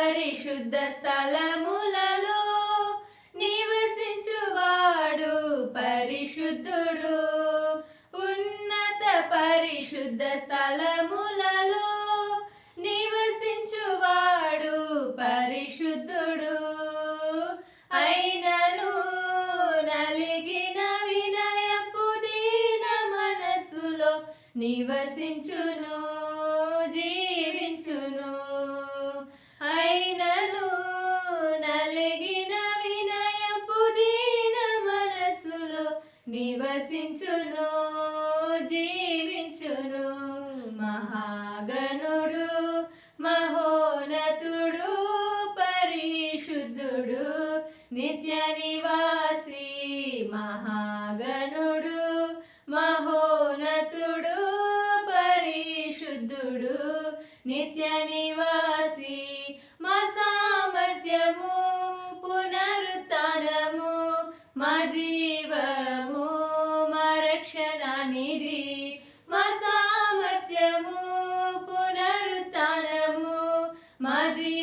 పరిశుద్ధ స్థలములలో నివసించువాడు పరిశుద్ధుడు. ఉన్నత పరిశుద్ధ స్థలములలో నివసించువాడు పరిశుద్ధుడు. అయినను నలిగిన వినయపు దీన మనసులో నివసించును, జీవించును. అయినను నలిగిన వినయపు దీన మనసులో నివసించును, జీవించును. మహాగణుడు, మహోన్నతుడు, పరిశుద్ధుడు, నిత్య నివాసి. మహాగణుడు, మహోన్నతుడు, పరిశుద్ధుడు, నిత్య నివాసి. మా సామర్థ్యము, పునరుత్థానము, మా జీవము, మా రక్షణ నిధి. మా సామర్థ్యము, పునరుత్థానము, మా జీవము,